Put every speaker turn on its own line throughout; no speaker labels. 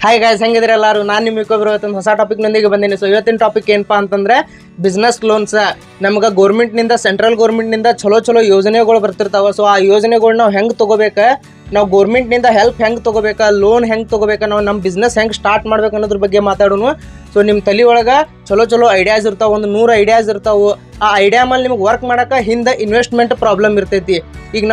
Hi guys, ಹೆಂಗಿದ್ರೆ ಎಲ್ಲರೂ. ನಾನು ನಿಮ್ಮ ಇವತ್ತೊಂದು ಹೊಸ ಟಾಪಿಕ್ನೊಂದಿಗೆ ಬಂದೀನಿ. ಸೊ ಇವತ್ತಿನ ಟಾಪಿಕ್ ಏನಪ್ಪಾ ಅಂತಂದ್ರೆ ಬಿಸ್ನೆಸ್ ಲೋನ್ಸ್. ನಮ್ಗೆ ಗೌರ್ಮೆಂಟ್ನಿಂದ, ಸೆಂಟ್ರಲ್ ಗೌರ್ಮೆಂಟ್ನಿಂದ ಚಲೋ ಯೋಜನೆಗಳು ಬರ್ತಿರ್ತಾವೆ. ಸೊ ಆ ಯೋಜನೆಗಳು ನಾವು ಹೆಂಗೆ ತೊಗೋಬೇಕು, ನಾವು ಗೌರ್ಮೆಂಟ್ನಿಂದ ಹೆಲ್ಪ್ ಹೆಂಗೆ ತೊಗೋಬೇಕಾ, ಲೋನ್ ಹೆಂಗೆ ತೊಗೋಬೇಕಾ, ನಾವು ನಮ್ಮ ಬಿಸ್ನೆಸ್ ಹೆಂಗೆ ಸ್ಟಾರ್ಟ್ ಮಾಡ್ಬೇಕು ಅನ್ನೋದ್ರ ಬಗ್ಗೆ ಮಾತಾಡೋಣ. ಸೊ ನಿಮ್ಮ ತಲೆ ಒಳಗೆ ಚಲೋ ಐಡಿಯಾಸ್ ಇರ್ತಾವೆ, ಒಂದು 100 ಐಡಿಯಾಸ್ ಇರ್ತಾವೆ. ಆ ಐಡಿಯಾ ಮೇಲೆ ನಿಮ್ಗೆ ವರ್ಕ್ ಮಾಡೋಕೆ ಹಿಂದೆ ಇನ್ವೆಸ್ಟ್ಮೆಂಟ್ ಪ್ರಾಬ್ಲಮ್ ಇರ್ತೈತಿ. ಈಗ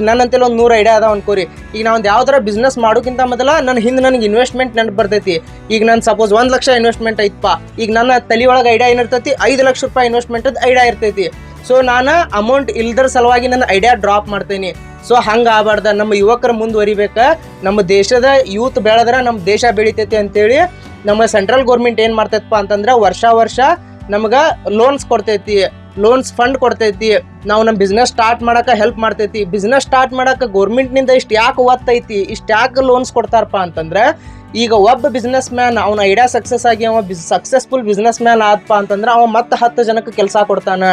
ನನ್ನ ಅಂತೇಳಿ ಒಂದು 100 ಐಡಿಯಾ ಅದಾವ ಅನ್ಕೋರಿ. ಈಗ ನಾವು ಒಂದು ಯಾವ್ದಾರ ಬಿಸ್ನೆಸ್ ಮಾಡೋಕ್ಕಿಂತ ಮೊದಲ ನನಗೆ ಇನ್ವೆಸ್ಟ್ಮೆಂಟ್ ನೆನಪು ಬರ್ತೈತಿ. ಈಗ ನಾನು ಸಪೋಸ್ 1 ಲಕ್ಷ ಇನ್ವೆಸ್ಟ್ಮೆಂಟ್ ಐತಪ್ಪ, ಈಗ ನನ್ನ ತಲೆ ಒಳಗೆ ಐಡಿಯಾ ಏನಿರ್ತೈತಿ, 5 ಲಕ್ಷ ರೂಪಾಯಿ ಇನ್ವೆಸ್ಟ್ಮೆಂಟ್ ಐಡಿಯಾ ಇರ್ತೈತಿ. ಸೊ ನಾನು ಅಮೌಂಟ್ ಇಲ್ದರ ಸಲುವಾಗಿ ನನ್ನ ಐಡಿಯಾ ಡ್ರಾಪ್ ಮಾಡ್ತೀನಿ. ಸೊ ಹಂಗೆ ಆಗಬಾರ್ದ. ನಮ್ಮ ಯುವಕರು ಮುಂದುವರಿಬೇಕು, ನಮ್ಮ ದೇಶದ ಯೂತ್ ಬೆಳೆದ್ರೆ ನಮ್ಮ ದೇಶ ಬೆಳಿತೈತಿ ಅಂತೇಳಿ ನಮ್ಮ ಸೆಂಟ್ರಲ್ ಗೌರ್ಮೆಂಟ್ ಏನು ಮಾಡ್ತೈತಪ್ಪ ಅಂತಂದ್ರೆ ವರ್ಷ ನಮ್ಗೆ ಲೋನ್ಸ್ ಕೊಡ್ತೈತಿ, ಲೋನ್ಸ್ ಫಂಡ್ ಕೊಡ್ತೈತಿ. ನಾವು ನಮ್ಮ ಬಿಸ್ನೆಸ್ ಸ್ಟಾರ್ಟ್ ಮಾಡೋಕೆ ಹೆಲ್ಪ್ ಮಾಡ್ತೈತಿ. ಬಿಸ್ನೆಸ್ ಸ್ಟಾರ್ಟ್ ಮಾಡೋಕೆ ಗೌರ್ಮೆಂಟ್ನಿಂದ ಇಷ್ಟು ಯಾಕೆ ಒತ್ತೈತಿ, ಇಷ್ಟು ಯಾಕೆ ಲೋನ್ಸ್ ಕೊಡ್ತಾರಪ್ಪ ಅಂತಂದ್ರೆ, ಈಗ ಒಬ್ಬ ಬಿಸ್ನೆಸ್ ಮ್ಯಾನ್ ಅವನ ಐಡಿಯಾ ಸಕ್ಸಸ್ ಆಗಿ ಅವ ಸಕ್ಸಸ್ಫುಲ್ ಬಿಸ್ನೆಸ್ ಮ್ಯಾನ್ ಆದಪ್ಪ ಅಂತಂದ್ರೆ ಅವ ಮತ್ತೆ 10 ಜನಕ್ಕೆ ಕೆಲಸ ಕೊಡ್ತಾನ.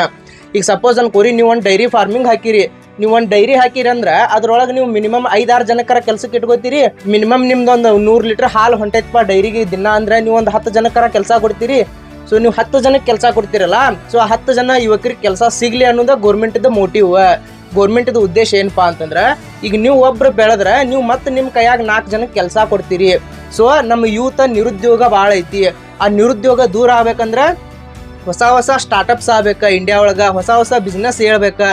ಈಗ ಸಪೋಸ್ ಅನ್ಕೋರಿ, ನೀವು ಒಂದು ಡೈರಿ ಫಾರ್ಮಿಂಗ್ ಹಾಕಿರಿ, ನೀವು ಒಂದು ಡೈರಿ ಹಾಕಿರಿ ಅಂದ್ರೆ ಅದ್ರೊಳಗೆ ನೀವು ಮಿನಿಮಮ್ 5-6 ಜನಕ್ಕರ ಕೆಲ್ಸಕ್ಕೆ ಇಟ್ಕೋತೀರಿ. ಮಿನಿಮಮ್ ನಿಮ್ದೊಂದು 100 ಲೀಟರ್ ಹಾಲು ಹೊಂಟೈತಪ್ಪ ಡೈರಿಗೆ ದಿನ ಅಂದ್ರೆ ನೀವು ಒಂದು 10 ಜನಕ್ಕರ ಕೆಲಸ ಕೊಡ್ತೀರಿ. ಸೊ ನೀವು 10 ಜನಕ್ಕೆ ಕೆಲಸ ಕೊಡ್ತೀರಲ್ಲ, ಸೊ ಆ 10 ಜನ ಯುವಕರಿಗೆ ಕೆಲಸ ಸಿಗ್ಲಿ ಅನ್ನೋದು ಗೌರ್ಮೆಂಟ್ದ ಮೋಟಿವ್. ಗೌರ್ಮೆಂಟ್ದ ಉದ್ದೇಶ ಏನಪ್ಪಾ ಅಂತಂದ್ರೆ, ಈಗ ನೀವು ಒಬ್ರು ಬೆಳೆದ್ರೆ ನೀವು ಮತ್ತೆ ನಿಮ್ಮ ಕೈಯಾಗ 4 ಜನಕ್ಕೆ ಕೆಲಸ ಕೊಡ್ತೀರಿ. ಸೊ ನಮ್ಮ ಯೂತ್ ನಿರುದ್ಯೋಗ ಭಾಳ ಐತಿ. ಆ ನಿರುದ್ಯೋಗ ದೂರ ಆಗ್ಬೇಕಂದ್ರೆ ಹೊಸ ಸ್ಟಾರ್ಟಪ್ಸ್ ಆಗ್ಬೇಕು ಇಂಡಿಯಾ ಒಳಗೆ, ಹೊಸ ಬಿಸ್ನೆಸ್ ಹೇಳ್ಬೇಕು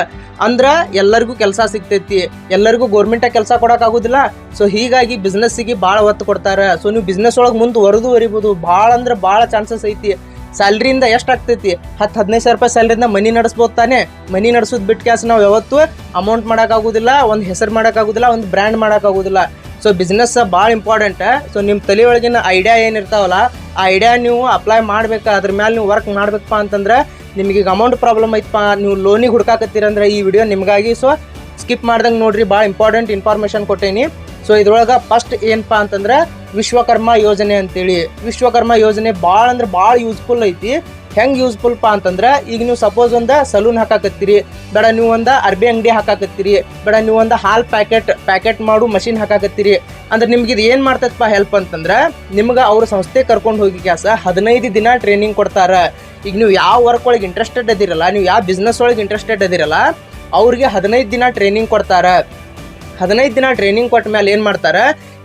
ಅಂದ್ರೆ ಎಲ್ಲರಿಗೂ ಕೆಲಸ ಸಿಗ್ತೈತಿ. ಎಲ್ಲರಿಗೂ ಗೌರ್ಮೆಂಟಾಗ ಕೆಲಸ ಕೊಡೋಕ್ಕಾಗೋದಿಲ್ಲ. ಸೊ ಹೀಗಾಗಿ ಬಿಸ್ನೆಸ್ಸಿಗೆ ಭಾಳ ಒತ್ತು ಕೊಡ್ತಾರೆ. ಸೊ ನೀವು ಬಿಸ್ನೆಸ್ ಒಳಗೆ ಮುಂದುವರಿಬೋದು. ಭಾಳ ಅಂದ್ರೆ ಭಾಳ ಚಾನ್ಸಸ್ ಐತಿ. ಸ್ಯಾಲ್ರಿಯಿಂದ ಎಷ್ಟು ಆಗ್ತೈತಿ, 10-15 ಸಾವಿರ ರೂಪಾಯಿ ಸ್ಯಾಲ್ರಿಯಿಂದ ಮನಿ ನಡೆಸ್ಬೋದು ತಾನೆ. ಮನಿ ನಡೆಸೋದು ಬಿಟ್ಟು ಕ್ಯಾಸ್ ನಾವು ಯಾವತ್ತೂ ಅಮೌಂಟ್ ಮಾಡೋಕ್ಕಾಗೋದಿಲ್ಲ, ಒಂದು ಹೆಸರು ಮಾಡೋಕ್ಕಾಗೋದಿಲ್ಲ, ಒಂದು ಬ್ರ್ಯಾಂಡ್ ಮಾಡೋಕ್ಕಾಗೋದಿಲ್ಲ. ಸೊ ಬಿಸ್ನೆಸ್ ಭಾಳ ಇಂಪಾರ್ಟೆಂಟ್. ಸೊ ನಿಮ್ಮ ತಲೆ ಒಳಗಿನ ಐಡಿಯಾ ಏನಿರ್ತಾವಲ್ಲ, ಆ ಐಡಿಯಾ ನೀವು ಅಪ್ಲೈ ಮಾಡ್ಬೇಕು, ಅದ್ರ ಮೇಲೆ ನೀವು ವರ್ಕ್ ಮಾಡ್ಬೇಕಪ್ಪ ಅಂತಂದ್ರೆ, ನಿಮಗೆ ಈಗ ಅಮೌಂಟ್ ಪ್ರಾಬ್ಲಮ್ ಐತಪ್ಪ, ನೀವು ಲೋನಿಗೆ ಹುಡ್ಕಾಕತ್ತೀರಂದ್ರೆ ಈ ವಿಡಿಯೋ ನಿಮಗಾಗಿ. ಸೊ ಸ್ಕಿಪ್ ಮಾಡ್ದಂಗೆ ನೋಡ್ರಿ, ಭಾಳ ಇಂಪಾರ್ಟೆಂಟ್ ಇನ್ಫಾರ್ಮೇಷನ್ ಕೊಟ್ಟೇನಿ. ಸೊ ಇದ್ರೊಳಗೆ ಫಸ್ಟ್ ಏನಪ್ಪ ಅಂತಂದ್ರೆ ವಿಶ್ವಕರ್ಮ ಯೋಜನೆ ಅಂತೇಳಿ. ವಿಶ್ವಕರ್ಮ ಯೋಜನೆ ಭಾಳ ಅಂದ್ರೆ ಭಾಳ ಯೂಸ್ಫುಲ್ ಐತಿ. ಹೆಂಗೆ ಯೂಸ್ಫುಲ್ಪಾ ಅಂತಂದ್ರೆ, ಈಗ ನೀವು ಸಪೋಸ್ ಒಂದು ಸಲೂನ್ ಹಾಕಾಕತ್ತೀರಿ, ಬೇಡ ನೀವು ಒಂದು ಅರ್ಬಿ ಅಂಗಡಿ ಹಾಕಾಕತ್ತೀರಿ, ಬೇಡ ನೀವು ಒಂದು ಹಾಲು ಪ್ಯಾಕೆಟ್ ಮಾಡು ಮಷಿನ್ ಹಾಕಾಕತ್ತೀರಿ ಅಂದ್ರೆ ನಿಮ್ಗೆ ಇದು ಏನು ಮಾಡ್ತೈತಪ್ಪ ಹೆಲ್ಪ್ ಅಂತಂದ್ರೆ, ನಿಮ್ಗೆ ಅವ್ರ ಸಂಸ್ಥೆ ಕರ್ಕೊಂಡು ಹೋಗಿ ಕ್ಯಾಸ 15 ದಿನ ಟ್ರೈನಿಂಗ್ ಕೊಡ್ತಾರೆ. ಈಗ ನೀವು ಯಾವ ವರ್ಕ್ ಒಳಗೆ ಇಂಟ್ರೆಸ್ಟೆಡ್ ಅದಿರಲ್ಲ, ನೀವು ಯಾವ ಬಿಸ್ನೆಸ್ ಒಳಗೆ ಇಂಟ್ರೆಸ್ಟೆಡ್ ಅದಿರಲ್ಲ, ಅವ್ರಿಗೆ 15 ದಿನ ಟ್ರೈನಿಂಗ್ ಕೊಡ್ತಾರೆ. 15 ದಿನ ಟ್ರೈನಿಂಗ್ ಕೊಟ್ಟ ಮೇಲೆ ಏನು ಮಾಡ್ತಾರೆ,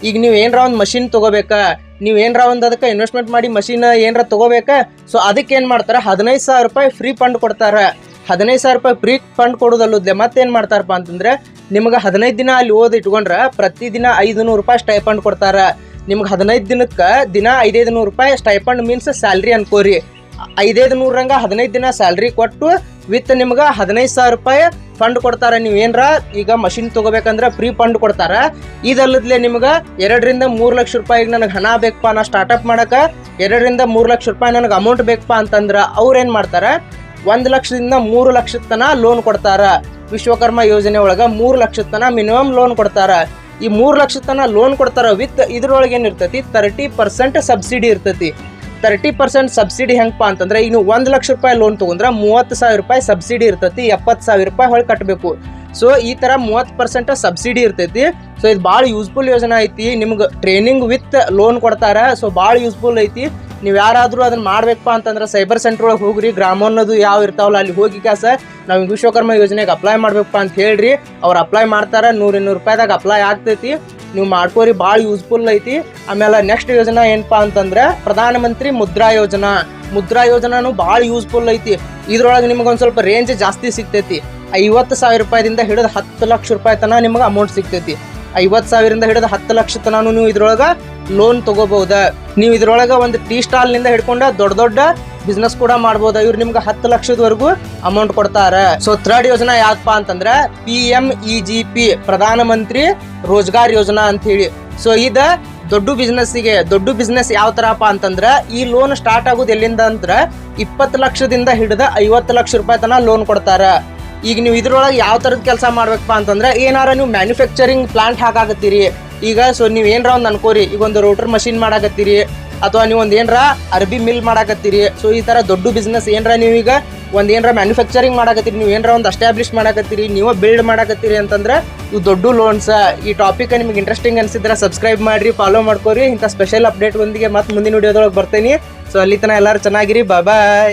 ಈಗ ನೀವು ಏನರ ಒಂದು ಮಷಿನ್ ತೊಗೋಬೇಕಾ, ನೀವು ಏನರ ಒಂದು ಅದಕ್ಕೆ ಇನ್ವೆಸ್ಟ್ಮೆಂಟ್ ಮಾಡಿ ಮಷಿನ್ ಏನರ ತೊಗೋಬೇಕಾ, ಸೊ ಅದಕ್ಕೆ ಏನು ಮಾಡ್ತಾರೆ, 15,000 ರೂಪಾಯಿ ಫ್ರೀ ಫಂಡ್ ಕೊಡ್ತಾರೆ. 15,000 ರೂಪಾಯಿ ಫ್ರೀ ಫಂಡ್ ಕೊಡೋದಲ್ಲದೆ ಮತ್ತೇನು ಮಾಡ್ತಾರಪ್ಪ ಅಂತಂದ್ರೆ, ನಿಮ್ಗೆ 15 ದಿನ ಅಲ್ಲಿ ಇಟ್ಕೊಂಡ್ರೆ ಪ್ರತಿದಿನ 500 ರೂಪಾಯಿ ಸ್ಟೈಪಂಡ್ ಕೊಡ್ತಾರೆ. ನಿಮ್ಗೆ 15 ದಿನಕ್ಕೆ ದಿನ 500 ರೂಪಾಯಿ ಸ್ಟೈಪಂಡ್ ಮೀನ್ಸ್ ಸ್ಯಾಲ್ರಿ ಅನ್ಕೋರಿ. 500 15 ದಿನ ಸ್ಯಾಲ್ರಿ ಕೊಟ್ಟು ವಿತ್ ನಿಮ್ಗೆ 15,000 ರೂಪಾಯಿ ಫಂಡ್ ಕೊಡ್ತಾರೆ. ನೀವು ಏನರ ಈಗ ಮಷಿನ್ ತೊಗೋಬೇಕಂದ್ರೆ ಫ್ರೀ ಫಂಡ್ ಕೊಡ್ತಾರೆ. ಇದಲ್ಲದ್ಲೆ ನಿಮ್ಗೆ 2-3 ಲಕ್ಷ ರೂಪಾಯಿಗೆ ನನಗೆ ಹಣ ಬೇಕಪ್ಪ, ನಾ ಸ್ಟಾರ್ಟಪ್ ಮಾಡೋಕೆ 2-3 ಲಕ್ಷ ರೂಪಾಯಿ ನನಗೆ ಅಮೌಂಟ್ ಬೇಕಪ್ಪ ಅಂತಂದ್ರೆ ಅವ್ರೇನು ಮಾಡ್ತಾರೆ, 1 ಲಕ್ಷದಿಂದ 3 ಲಕ್ಷದ ತನಕ ಲೋನ್ ಕೊಡ್ತಾರೆ. ವಿಶ್ವಕರ್ಮ ಯೋಜನೆ ಒಳಗೆ 3 ಲಕ್ಷದ ತನಕ ಮಿನಿಮಮ್ ಲೋನ್ ಕೊಡ್ತಾರೆ. ಈ 3 ಲಕ್ಷದ ತನಕ ಲೋನ್ ಕೊಡ್ತಾರೆ. ವಿತ್ ಇದ್ರೊಳಗೆ ಏನಿರ್ತೈತಿ, 30% ಸಬ್ಸಿಡಿ ಇರ್ತೈತಿ. 30% ಸಬ್ಸಿಡಿ ಹೆಂಗಪ್ಪ ಅಂತಂದ್ರೆ, ಈಗ ನೀವು 1 ಲಕ್ಷ ರೂಪಾಯಿ ಲೋನ್ ತೊಗೊಂಡ್ರೆ 30,000 ರೂಪಾಯಿ ಸಬ್ಸಿಡಿ ಇರ್ತೈತಿ, 70,000 ರೂಪಾಯಿ ಹೊಳೆ ಕಟ್ಟಬೇಕು. ಸೊ ಈ ಥರ 30% ಸಬ್ಸಿಡಿ ಇರ್ತೈತಿ. ಸೊ ಇದು ಭಾಳ ಯೂಸ್ಫುಲ್ ಯೋಜನೆ ಐತಿ. ನಿಮ್ಗೆ ಟ್ರೈನಿಂಗ್ ವಿತ್ ಲೋನ್ ಕೊಡ್ತಾರೆ. ಸೊ ಭಾಳ ಯೂಸ್ಫುಲ್ ಐತಿ. ನೀವು ಯಾರಾದರೂ ಅದನ್ನ ಮಾಡ್ಬೇಕಪ್ಪ ಅಂತಂದ್ರೆ ಸೈಬರ್ ಸೆಂಟರ್ ಒಳಗೆ ಹೋಗ್ರಿ, ಗ್ರಾಮೋನ್ನದು ಯಾವ ಇರ್ತಾವಲ್ಲ ಅಲ್ಲಿ ಹೋಗಿ ಕ್ಯಾಸ ನಾವು ವಿಶ್ವಕರ್ಮ ಯೋಜನೆಗೆ ಅಪ್ಲೈ ಮಾಡ್ಬೇಕಪ್ಪ ಅಂತ ಹೇಳ್ರಿ, ಅವ್ರು ಅಪ್ಲೈ ಮಾಡ್ತಾರೆ. 100-200 ರೂಪಾಯಿದಾಗ ಅಪ್ಲೈ ಆಗ್ತೈತಿ. ನೀವು ಮಾಡ್ಕೋರಿ, ಭಾಳ ಯೂಸ್ಫುಲ್ ಐತಿ. ಆಮೇಲೆ ನೆಕ್ಸ್ಟ್ ಯೋಜನಾ ಏನಪ್ಪ ಅಂತಂದ್ರೆ ಪ್ರಧಾನಮಂತ್ರಿ ಮುದ್ರಾ ಯೋಜನಾನು ಭಾಳ ಯೂಸ್ಫುಲ್ ಐತಿ. ಇದ್ರೊಳಗೆ ನಿಮ್ಗೆ ಒಂದು ಸ್ವಲ್ಪ ರೇಂಜ್ ಜಾಸ್ತಿ ಸಿಗ್ತೈತಿ. 50,000 ರೂಪಾಯಿದಿಂದ ಹಿಡಿದು 10 ಲಕ್ಷ ರೂಪಾಯಿ ತನಕ ನಿಮ್ಗೆ ಅಮೌಂಟ್ ಸಿಗ್ತೈತಿ. 50,000ರಿಂದ ಹಿಡಿದು 10 ಲಕ್ಷ ತನಕ ನೀವು ಇದ್ರೊಳಗೆ ಲೋನ್ ತೊಗೋಬಹುದ. ನೀವು ಇದ್ರೊಳಗೆ ಒಂದು ಟೀ ಸ್ಟಾಲ್ನಿಂದ ಹಿಡ್ಕೊಂಡು ದೊಡ್ಡ ಬಿಸ್ನೆಸ್ ಕೂಡ ಮಾಡ್ಬೋದು. ಇವ್ರು ನಿಮ್ಗೆ 10 ಲಕ್ಷದವರೆಗೂ ಅಮೌಂಟ್ ಕೊಡ್ತಾರೆ. ಸೊ ಥರ್ಡ್ ಯೋಜನಾ ಯಾವಪ್ಪ ಅಂತಂದ್ರೆ PMEGP, ಪ್ರಧಾನ ಮಂತ್ರಿ ರೋಜ್ಗಾರ್ ಯೋಜನಾ ಅಂತ ಹೇಳಿ. ಸೊ ಇದು ದೊಡ್ಡ ಬಿಸ್ನೆಸ್ ಯಾವ ತರಪ್ಪ ಅಂತಂದ್ರೆ, ಈ ಲೋನ್ ಸ್ಟಾರ್ಟ್ ಆಗೋದು ಎಲ್ಲಿಂದ ಅಂದ್ರೆ 20 ಲಕ್ಷದಿಂದ ಹಿಡಿದು 50 ಲಕ್ಷ ರೂಪಾಯಿ ತನಕ ಲೋನ್ ಕೊಡ್ತಾರೆ. ಈಗ ನೀವು ಇದ್ರೊಳಗೆ ಯಾವ ಥರದ ಕೆಲಸ ಮಾಡ್ಬೇಕಪ್ಪ ಅಂತಂದ್ರೆ, ಏನಾರ ನೀವು ಮ್ಯಾನುಫ್ಯಾಕ್ಚರಿಂಗ್ ಪ್ಲಾಂಟ್ ಹಾಕಾಕತ್ತೀರಿ, ಈಗ ಸೊ ನೀವು ಏನರ ಒಂದು ಅನ್ಕೋರಿ, ಈಗ ಒಂದು ರೋಟರ್ ಮಷಿನ್ ಮಾಡಾಕತ್ತೀರಿ ಅಥವಾ ನೀವು ಒಂದು ಏನರ ಅರ್ಬಿ ಮಿಲ್ ಮಾಡಾಕತ್ತೀರಿ. ಸೊ ಈ ಥರ ದೊಡ್ಡ ಬಿಸ್ನೆಸ್ ಏನರ ನೀವೀಗ ಒಂದು ಏನರ ಮ್ಯಾನುಫ್ಯಾಕ್ಚರಿಂಗ್ ಮಾಡಾಕತ್ತೀರಿ, ನೀವು ಏನರ ಒಂದು ಎಸ್ಟಾಬ್ಲಿಷ್ ಮಾಡಾಕತ್ತೀರಿ, ನೀವು ಬಿಲ್ಡ್ ಮಾಡಾಕತ್ತೀರಿ ಅಂತಂದ್ರೆ ಇವು ದೊಡ್ಡ ಲೋನ್ಸ್. ಈ ಟಾಪಿಕ್ ನಿಮಗೆ ಇಂಟ್ರೆಸ್ಟಿಂಗ್ ಅನ್ಸಿದ್ರೆ ಸಬ್ಸ್ಕ್ರೈಬ್ ಮಾಡಿರಿ, ಫಾಲೋ ಮಾಡ್ಕೋರಿ. ಇಂಥ ಸ್ಪೆಷಲ್ ಅಪ್ಡೇಟ್ ಒಂದಿಗೆ ಮತ್ತೆ ಮುಂದಿನ ವಿಡಿಯೋದೊಳಗೆ ಬರ್ತೀನಿ. ಸೊ ಅಲ್ಲಿ ತನಕ ಎಲ್ಲರೂ ಚೆನ್ನಾಗಿರಿ. ಬಾಯ್.